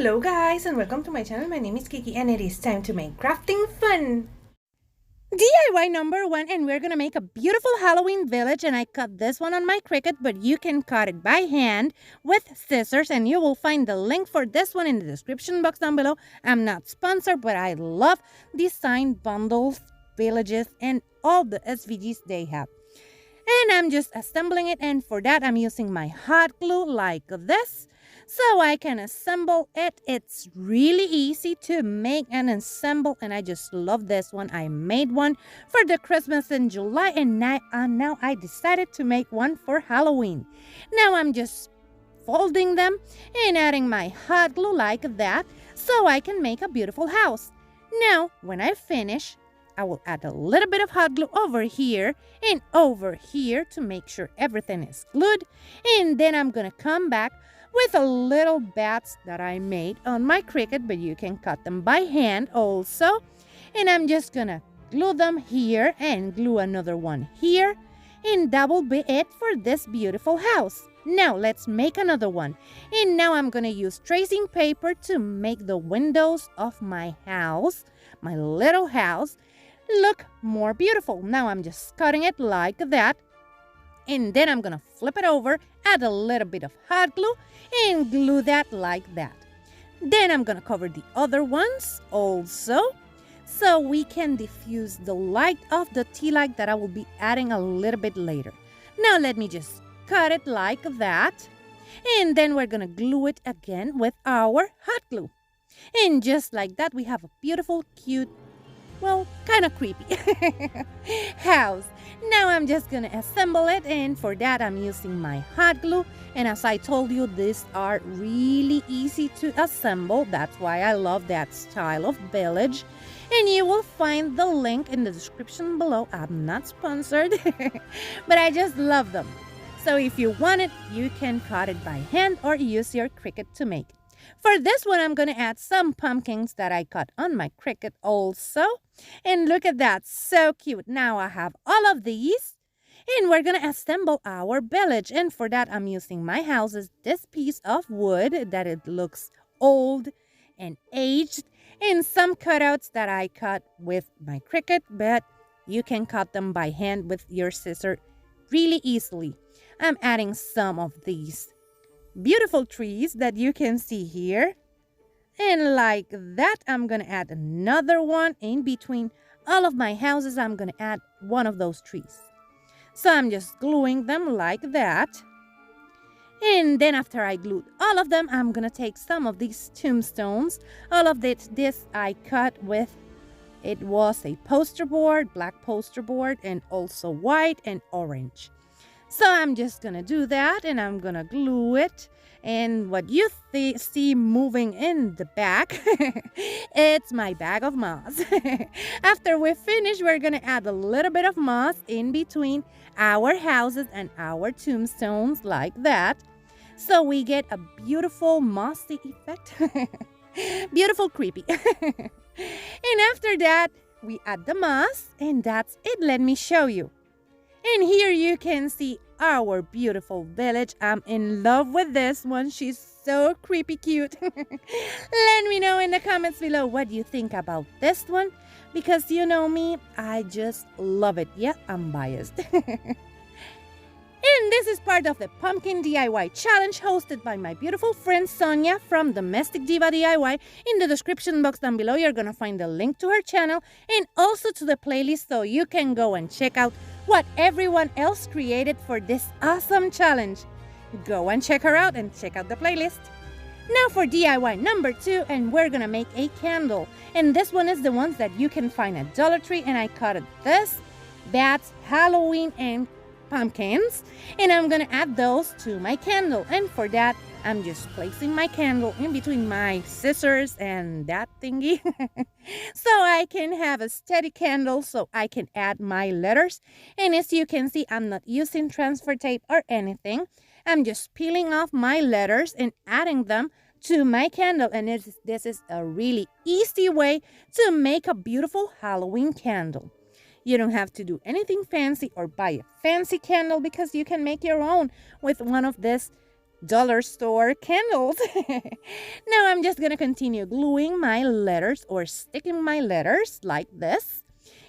Hello guys and welcome to my channel. My name is Kiki and it is time to make crafting fun. DIY number 1, and we're gonna make a beautiful Halloween village, and I cut this one on my Cricut, but you can cut it by hand with scissors, and you will find the link for this one in the description box down below. I'm not sponsored, but I love design bundles, villages, and all the SVGs they have. And I'm just assembling it, and for that I'm using my hot glue like this so I can assemble it. It's really easy to make and assemble, and I just love this one. I made one for the Christmas in July, and now I decided to make one for Halloween. Now I'm just folding them and adding my hot glue like that so I can make a beautiful house. Now when I finish, I will add a little bit of hot glue over here and over here to make sure everything is glued. And then I'm going to come back with a little bats that I made on my Cricut, but you can cut them by hand also. And I'm just going to glue them here and glue another one here. And that will be it for this beautiful house. Now let's make another one. And now I'm going to use tracing paper to make the windows of my house, my little house, look more beautiful. Now I'm just cutting it like that, and then I'm gonna flip it over, add a little bit of hot glue and glue that like that. Then I'm gonna cover the other ones also so we can diffuse the light of the tea light that I will be adding a little bit later. Now let me just cut it like that, and then we're gonna glue it again with our hot glue. And just like that, we have a beautiful, cute, well, kind of creepy house. Now I'm just gonna assemble it, and for that I'm using my hot glue. And as I told you, these are really easy to assemble. That's why I love that style of village. And you will find the link in the description below. I'm not sponsored, but I just love them. So if you want it, you can cut it by hand or use your Cricut to make it. For this one, I'm going to add some pumpkins that I cut on my Cricut also. And look at that, so cute. Now I have all of these, and we're going to assemble our village. And for that, I'm using my house's this piece of wood that it looks old and aged, and some cutouts that I cut with my Cricut, but you can cut them by hand with your scissor really easily. I'm adding some of these beautiful trees that you can see here, and like that I'm gonna add another one in between all of my houses. I'm gonna add one of those trees, so I'm just gluing them like that. And then after I glued all of them, I'm gonna take some of these tombstones. All of this I cut with, it was a poster board, black poster board, and also white and orange. So I'm just going to do that, and I'm going to glue it. And what you see moving in the back, it's my bag of moss. After we finish, we're going to add a little bit of moss in between our houses and our tombstones like that. So we get a beautiful mossy effect. Beautiful creepy. And after that, we add the moss, and that's it. Let me show you. And here you can see our beautiful village. I'm in love with this one. She's so creepy cute. Let me know in the comments below what you think about this one, because you know me, I just love it. Yeah, I'm biased. And this is part of the Pumpkin DIY Challenge hosted by my beautiful friend Sonia from Domestic Diva DIY. In the description box down below, you're going to find the link to her channel and also to the playlist, so you can go and check out what everyone else created for this awesome challenge. Go and check her out and check out the playlist. Now for DIY number 2, and we're going to make a candle. And this one is the ones that you can find at Dollar Tree, and I cut this, bats, Halloween, and pumpkins, and I'm gonna add those to my candle. And for that, I'm just placing my candle in between my scissors and that thingy so I can have a steady candle, so I can add my letters. And as you can see, I'm not using transfer tape or anything. I'm just peeling off my letters and adding them to my candle, and this is a really easy way to make a beautiful Halloween candle. You don't have to do anything fancy or buy a fancy candle, because you can make your own with one of these dollar store candles. Now I'm just gonna continue gluing my letters or sticking my letters like this.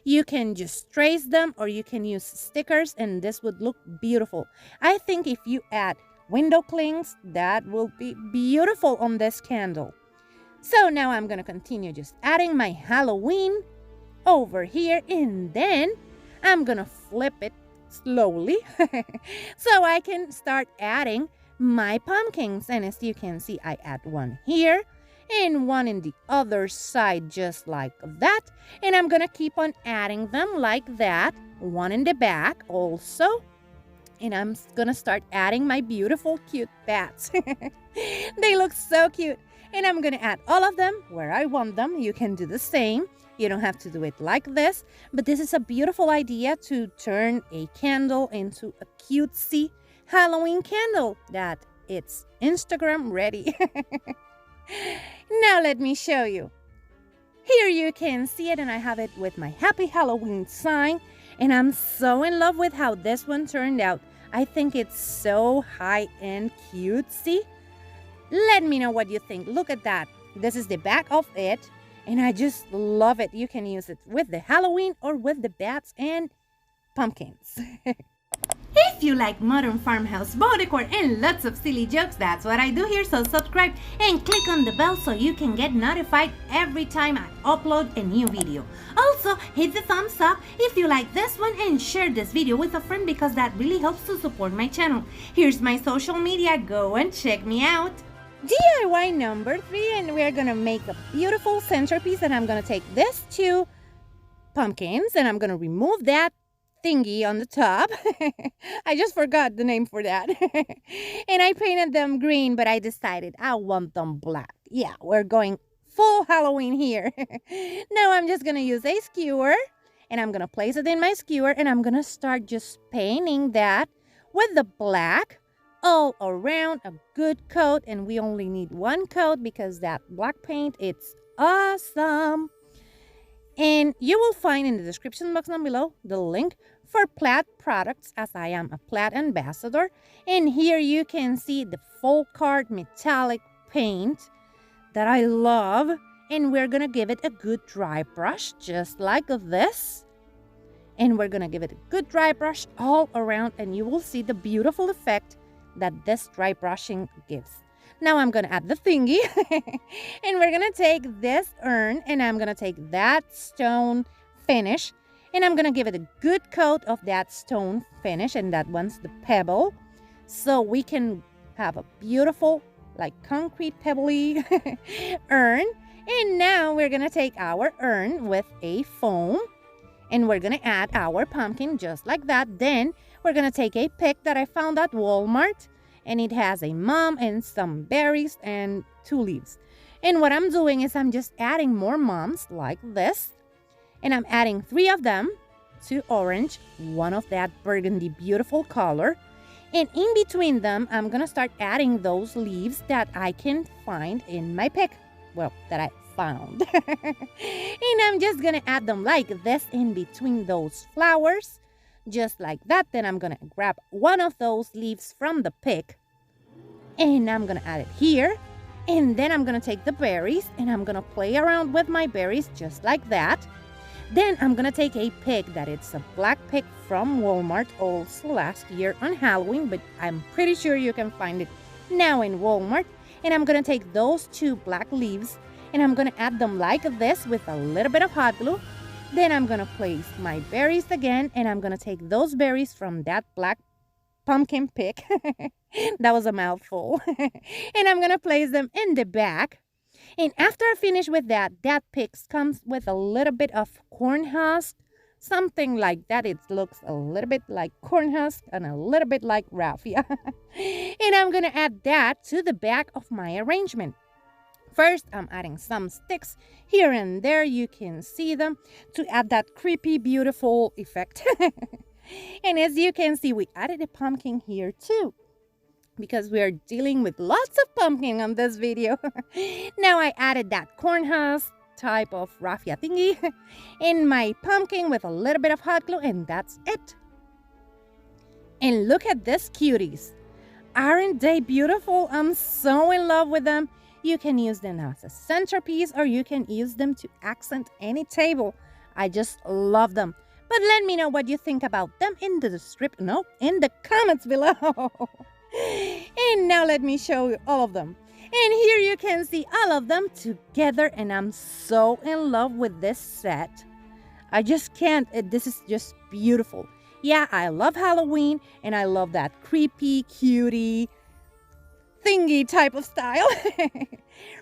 You can just trace them or you can use stickers and this would look beautiful. I think if you add window clings, that will be beautiful on this candle. So now I'm gonna continue just adding my Halloween over here and then I'm gonna flip it slowly so I can start adding my pumpkins. And as you can see, I add one here and one in the other side just like that. And I'm gonna keep on adding them like that. One in the back also. And I'm gonna start adding my beautiful cute bats. They look so cute. And I'm gonna add all of them where I want them. You can do the same. You don't have to do it like this, but this is a beautiful idea to turn a candle into a cutesy Halloween candle that it's Instagram ready. Now let me show you. Here you can see it and I have it with my Happy Halloween sign and I'm so in love with how this one turned out. I think it's so high-end cutesy. Let me know what you think. Look at that. This is the back of it. And I just love it. You can use it with the Halloween or with the bats and pumpkins. If you like modern farmhouse boho decor and lots of silly jokes, that's what I do here. So subscribe and click on the bell so you can get notified every time I upload a new video. Also, hit the thumbs up if you like this one and share this video with a friend because that really helps to support my channel. Here's my social media. Go and check me out. DIY number 3 and we're gonna make a beautiful centerpiece and I'm gonna take this 2 pumpkins and I'm gonna remove that thingy on the top. I just forgot the name for that. And I painted them green, but I decided I want them black. Yeah, we're going full Halloween here. Now I'm just gonna use a skewer and I'm gonna place it in my skewer and I'm gonna start just painting that with the black all around, a good coat, and we only need one coat because that black paint, it's awesome. And you will find in the description box down below the link for Plaid products as I am a Plaid ambassador. And here you can see the full card metallic paint that I love. And we're gonna give it a good dry brush just like this. And we're gonna give it a good dry brush all around and you will see the beautiful effect that this dry brushing gives. Now I'm gonna add the thingy and we're gonna take this urn and I'm gonna take that stone finish and I'm gonna give it a good coat of that stone finish and that one's the pebble so we can have a beautiful like concrete pebbly urn. And now we're gonna take our urn with a foam and we're gonna add our pumpkin just like that. Then we're gonna take a pick that I found at Walmart and it has a mom and some berries and 2 leaves. And what I'm doing is I'm just adding more moms like this. And I'm adding 3 of them, 2 orange, 1 of that burgundy beautiful color. And in between them, I'm gonna start adding those leaves that I can find in my pick. Well, that I found. And I'm just gonna add them like this in between those flowers. Just like that. Then I'm gonna grab one of those leaves from the pick and I'm gonna add it here. And then I'm gonna take the berries and I'm gonna play around with my berries just like that. Then I'm gonna take a pick that it's a black pick from Walmart also last year on Halloween, but I'm pretty sure you can find it now in Walmart. And I'm gonna take those 2 black leaves and I'm gonna add them like this with a little bit of hot glue. Then I'm gonna place my berries again and I'm gonna take those berries from that black pumpkin pick. That was a mouthful. And I'm gonna place them in the back. And after I finish with that pick comes with a little bit of corn husk, something like that. It looks a little bit like corn husk and a little bit like raffia. And I'm gonna add that to the back of my arrangement. First, I'm adding some sticks here and there. You can see them to add that creepy, beautiful effect. And as you can see, we added a pumpkin here too because we are dealing with lots of pumpkin on this video. Now I added that corn husk type of raffia thingy in my pumpkin with a little bit of hot glue and that's it. And look at this cuties. Aren't they beautiful? I'm so in love with them. You can use them as a centerpiece or you can use them to accent any table. I just love them. But let me know what you think about them in the comments below. And now let me show you all of them. And here you can see all of them together, and I'm so in love with this set. I just can't, this is just beautiful. Yeah, I love Halloween, and I love that creepy, cutie, thingy type of style.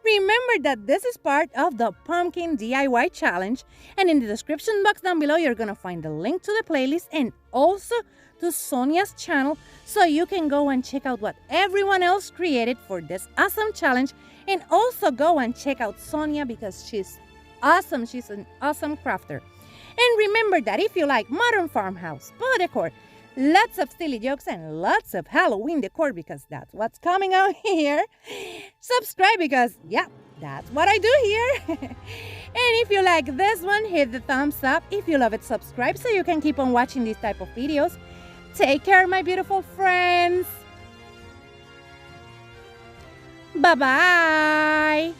Remember that this is part of the Pumpkin DIY Challenge, and in the description box down below, you're gonna find the link to the playlist and also to Sonia's channel, so you can go and check out what everyone else created for this awesome challenge, and also go and check out Sonia because she's awesome. She's an awesome crafter. And remember that if you like modern farmhouse, spa decor, lots of silly jokes, and lots of Halloween decor, because that's what's coming out here, subscribe because, yeah, that's what I do here. And if you like this one, hit the thumbs up. If you love it, subscribe so you can keep on watching these type of videos. Take care, my beautiful friends. Bye-bye.